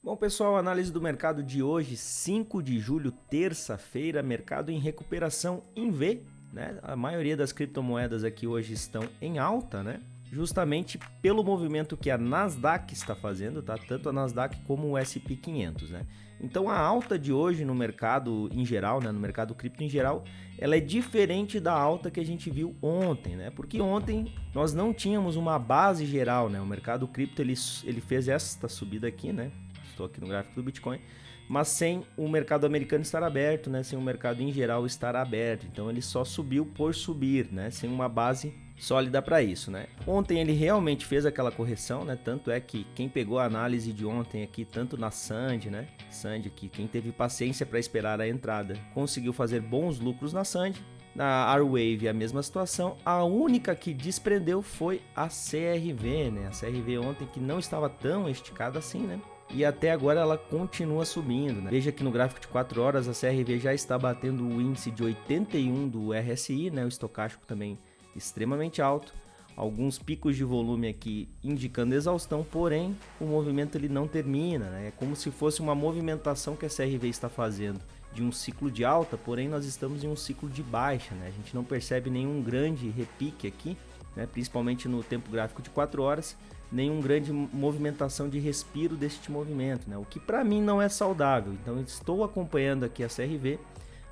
Bom, pessoal, análise do mercado de hoje, 5 de julho, terça-feira, mercado em recuperação em V, né? A maioria das criptomoedas aqui hoje estão em alta, né? Justamente pelo movimento que a Nasdaq está fazendo, tá? Tanto a Nasdaq como o S&P 500, né? Então a alta de hoje no mercado em geral, né? No mercado cripto em geral, ela é diferente da alta que a gente viu ontem, né? Porque ontem nós não tínhamos uma base geral, né? O mercado cripto ele fez esta subida aqui, né? Estou aqui no gráfico do Bitcoin, mas sem o mercado americano estar aberto, né? Sem o mercado em geral estar aberto. Então ele só subiu por subir, né? Sem uma base sólida para isso, né? Ontem ele realmente fez aquela correção, né? Tanto é que quem pegou a análise de ontem aqui, tanto na Sandy, né? Sandy aqui, quem teve paciência para esperar a entrada, conseguiu fazer bons lucros na Sandy. Na R-Wave a mesma situação, a única que desprendeu foi a CRV, né? A CRV ontem que não estava tão esticada assim, né? E até agora ela continua subindo, né? Veja que no gráfico de 4 horas a CRV já está batendo o índice de 81 do RSI, né? O estocástico também extremamente alto. Alguns picos de volume aqui indicando exaustão, porém o movimento ele não termina, né? É como se fosse uma movimentação que a CRV está fazendo de um ciclo de alta, porém nós estamos em um ciclo de baixa, né? A gente não percebe nenhum grande repique aqui, né? Principalmente no tempo gráfico de 4 horas, nenhum grande movimentação de respiro deste movimento, né? O que para mim não é saudável. Então estou acompanhando aqui a CRV.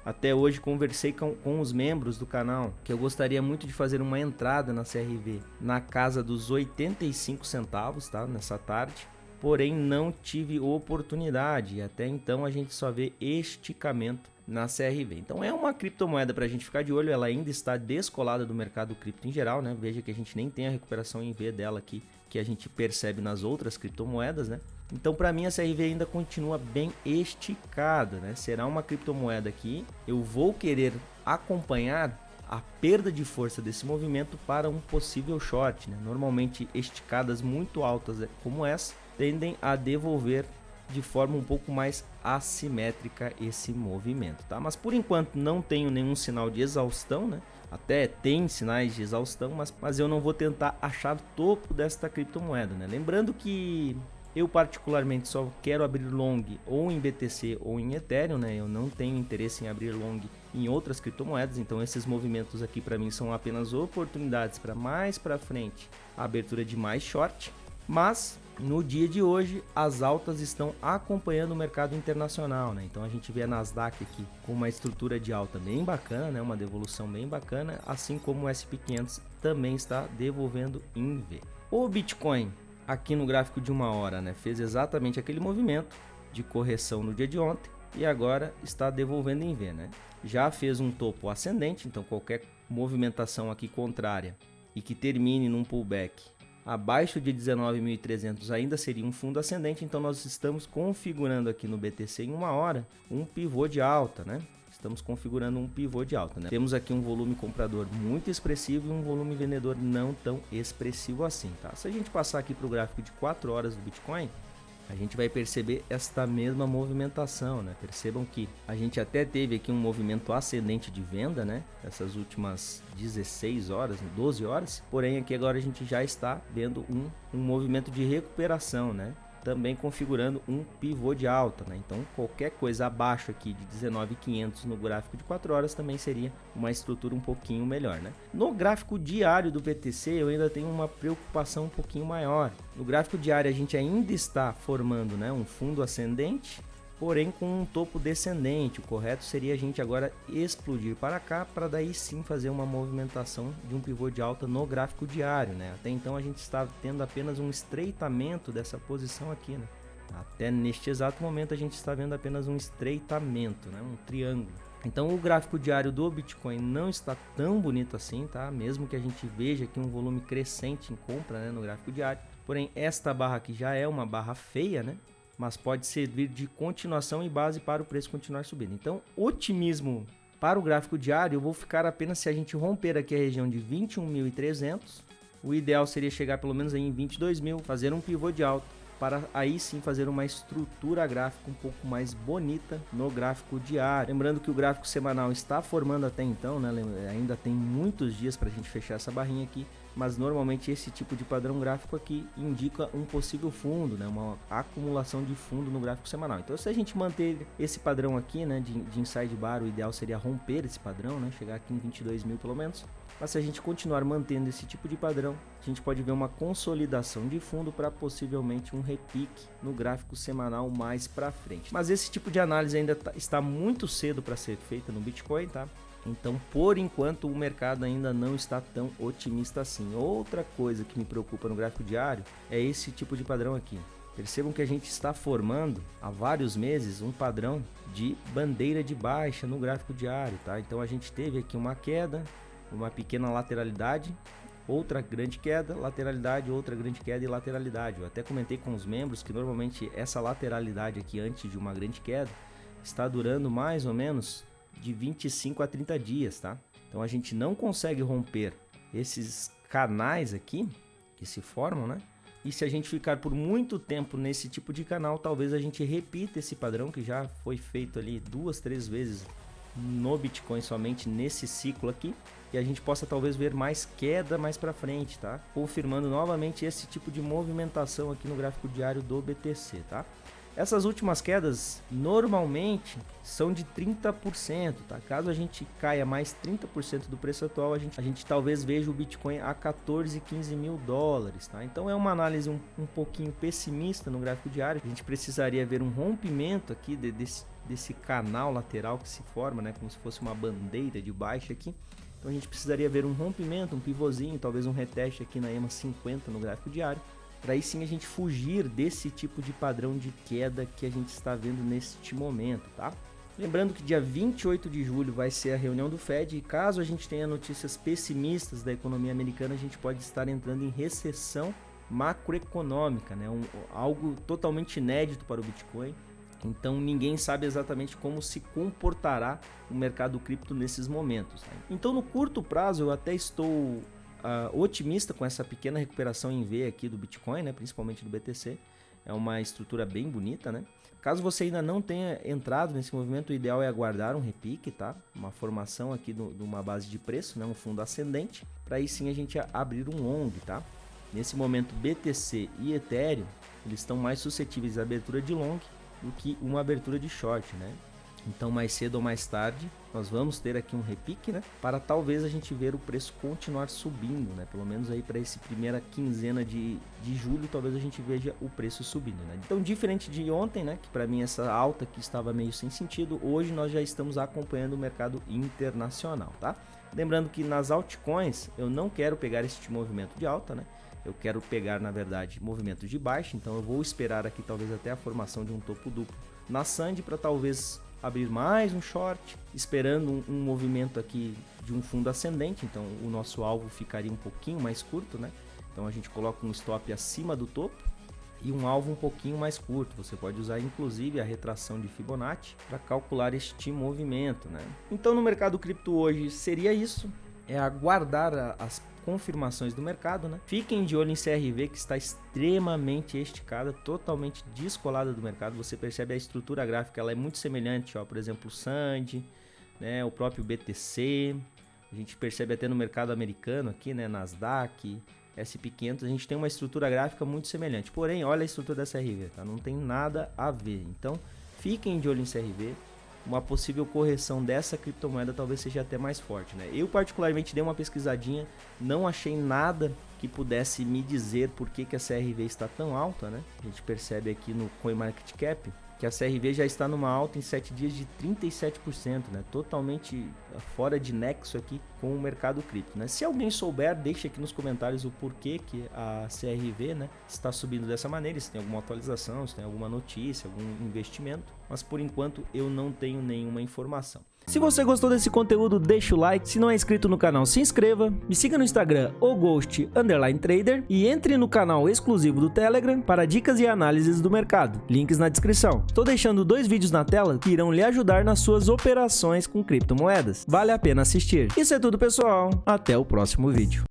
Até hoje conversei com os membros do canal que eu gostaria muito de fazer uma entrada na CRV na casa dos 85 centavos, tá? Nessa tarde. Porém não tive oportunidade e até então a gente só vê esticamento na CRV. Então é uma criptomoeda para a gente ficar de olho, ela ainda está descolada do mercado cripto em geral, né? Veja que a gente nem tem a recuperação em V dela aqui, que a gente percebe nas outras criptomoedas, né? Então para mim a CRV ainda continua bem esticada, né? Será uma criptomoeda que eu vou querer acompanhar a perda de força desse movimento para um possível short, né? Normalmente esticadas muito altas como essa tendem a devolver de forma um pouco mais assimétrica esse movimento, tá? Mas por enquanto não tenho nenhum sinal de exaustão, né? Até tem sinais de exaustão, mas eu não vou tentar achar o topo desta criptomoeda, né? Lembrando que eu particularmente só quero abrir long ou em BTC ou em Ethereum, né? Eu não tenho interesse em abrir long em outras criptomoedas, então esses movimentos aqui para mim são apenas oportunidades para mais para frente a abertura de mais short, mas no dia de hoje as altas estão acompanhando o mercado internacional, né? Então a gente vê a Nasdaq aqui com uma estrutura de alta bem bacana, né? Uma devolução bem bacana, assim como o S&P 500 também está devolvendo em V. O Bitcoin aqui no gráfico de 1 hora, né? Fez exatamente aquele movimento de correção no dia de ontem e agora está devolvendo em V, né? Já fez um topo ascendente, então qualquer movimentação aqui contrária e que termine num pullback abaixo de 19.300 ainda seria um fundo ascendente, então nós estamos configurando aqui no BTC em 1 hora um pivô de alta, né? Estamos configurando um pivô de alta, né? Temos aqui um volume comprador muito expressivo e um volume vendedor não tão expressivo assim, tá? Se a gente passar aqui para o gráfico de 4 horas do Bitcoin, a gente vai perceber esta mesma movimentação, né? Percebam que a gente até teve aqui um movimento ascendente de venda, né? Essas últimas 16 horas, 12 horas. Porém, aqui agora a gente já está vendo um movimento de recuperação, né? Também configurando um pivô de alta, né? Então qualquer coisa abaixo aqui de 19.500 no gráfico de 4 horas também seria uma estrutura um pouquinho melhor, né? No gráfico diário do BTC eu ainda tenho uma preocupação um pouquinho maior. No gráfico diário a gente ainda está formando, né, um fundo ascendente, porém com um topo descendente. O correto seria a gente agora explodir para cá, para daí sim fazer uma movimentação de um pivô de alta no gráfico diário, né? Até então a gente está tendo apenas um estreitamento dessa posição aqui, né? Até neste exato momento a gente está vendo apenas um estreitamento, né? Um triângulo. Então o gráfico diário do Bitcoin não está tão bonito assim, tá? Mesmo que a gente veja aqui um volume crescente em compra, né, no gráfico diário. Porém esta barra aqui já é uma barra feia, né? Mas pode servir de continuação e base para o preço continuar subindo. Então, otimismo para o gráfico diário, eu vou ficar apenas se a gente romper aqui a região de 21.300. O ideal seria chegar pelo menos aí em 22.000, fazer um pivô de alta, para aí sim fazer uma estrutura gráfica um pouco mais bonita no gráfico diário. Lembrando que o gráfico semanal está formando até então, né? Ainda tem muitos dias para a gente fechar essa barrinha aqui. mas normalmente esse tipo de padrão gráfico aqui indica um possível fundo, né, uma acumulação de fundo no gráfico semanal. Então se a gente manter esse padrão aqui, né, de inside bar, o ideal seria romper esse padrão, né, chegar aqui em 22 mil pelo menos. Mas se a gente continuar mantendo esse tipo de padrão, a gente pode ver uma consolidação de fundo para possivelmente um repique no gráfico semanal mais para frente. Mas esse tipo de análise ainda está muito cedo para ser feita no Bitcoin, tá? Então, por enquanto, o mercado ainda não está tão otimista assim. Outra coisa que me preocupa no gráfico diário é esse tipo de padrão aqui. Percebam que a gente está formando há vários meses um padrão de bandeira de baixa no gráfico diário, tá? Então, a gente teve aqui uma queda, uma pequena lateralidade, outra grande queda, lateralidade, outra grande queda e lateralidade. Eu até comentei com os membros que normalmente essa lateralidade aqui antes de uma grande queda está durando mais ou menos de 25 a 30 dias, tá? Então a gente não consegue romper esses canais aqui que se formam, né? E se a gente ficar por muito tempo nesse tipo de canal, talvez a gente repita esse padrão que já foi feito ali 2, 3 vezes no Bitcoin somente nesse ciclo aqui, e a gente possa talvez ver mais queda mais para frente, tá? Confirmando novamente esse tipo de movimentação aqui no gráfico diário do BTC, tá? Essas últimas quedas normalmente são de 30%, tá? Caso a gente caia mais 30% do preço atual, a gente talvez veja o Bitcoin a 14, 15 mil dólares, tá? Então é uma análise um pouquinho pessimista no gráfico diário. A gente precisaria ver um rompimento aqui desse canal lateral que se forma, né? Como se fosse uma bandeira de baixa aqui. Então a gente precisaria ver um rompimento, um pivôzinho, talvez um reteste aqui na EMA 50 no gráfico diário, para aí sim a gente fugir desse tipo de padrão de queda que a gente está vendo neste momento, tá? Lembrando que dia 28 de julho vai ser a reunião do Fed e caso a gente tenha notícias pessimistas da economia americana, a gente pode estar entrando em recessão macroeconômica, né? Algo totalmente inédito para o Bitcoin. Então ninguém sabe exatamente como se comportará o mercado cripto nesses momentos, tá? Então no curto prazo eu até estou otimista com essa pequena recuperação em V aqui do Bitcoin, né? Principalmente do BTC. É uma estrutura bem bonita, né? Caso você ainda não tenha entrado nesse movimento, o ideal é aguardar um repique, tá? Uma formação aqui de uma base de preço, né? Um fundo ascendente, para aí sim a gente abrir um long, tá? Nesse momento BTC e Ethereum, eles estão mais suscetíveis à abertura de long do que uma abertura de short, né? Então mais cedo ou mais tarde nós vamos ter aqui um repique, né? Para talvez a gente ver o preço continuar subindo, né? Pelo menos aí para essa primeira quinzena de julho, talvez a gente veja o preço subindo, né? Então diferente de ontem, né? Que para mim essa alta aqui estava meio sem sentido, hoje nós já estamos acompanhando o mercado internacional, tá? Lembrando que nas altcoins eu não quero pegar este movimento de alta, né? Eu quero pegar, na verdade, movimentos de baixa, então eu vou esperar aqui talvez até a formação de um topo duplo na Sandy para talvez abrir mais um short, esperando um movimento aqui de um fundo ascendente, então o nosso alvo ficaria um pouquinho mais curto, né? Então a gente coloca um stop acima do topo e um alvo um pouquinho mais curto. Você pode usar inclusive a retração de Fibonacci para calcular este movimento, né? Então no mercado cripto hoje seria isso, é aguardar as confirmações do mercado, né? Fiquem de olho em CRV, que está extremamente esticada, totalmente descolada do mercado. Você percebe a estrutura gráfica, ela é muito semelhante, ó, por exemplo, o Sandy, né? O próprio BTC. A gente percebe até no mercado americano aqui, né? Nasdaq, SP500, a gente tem uma estrutura gráfica muito semelhante. Porém, olha a estrutura da CRV, tá? Não tem nada a ver. Então, fiquem de olho em CRV. Uma possível correção dessa criptomoeda talvez seja até mais forte, né? Eu particularmente dei uma pesquisadinha, não achei nada que pudesse me dizer por que a CRV está tão alta, né? A gente percebe aqui no CoinMarketCap que a CRV já está numa alta em 7 dias de 37%, né? Totalmente fora de nexo aqui com o mercado cripto, né? Se alguém souber, deixe aqui nos comentários o porquê que a CRV, né, está subindo dessa maneira, se tem alguma atualização, se tem alguma notícia, algum investimento, mas por enquanto eu não tenho nenhuma informação. Se você gostou desse conteúdo, deixa o like. Se não é inscrito no canal, se inscreva. Me siga no Instagram, Ghost_Trader. E entre no canal exclusivo do Telegram para dicas e análises do mercado. Links na descrição. Estou deixando 2 vídeos na tela que irão lhe ajudar nas suas operações com criptomoedas. Vale a pena assistir. Isso é tudo, pessoal. Até o próximo vídeo.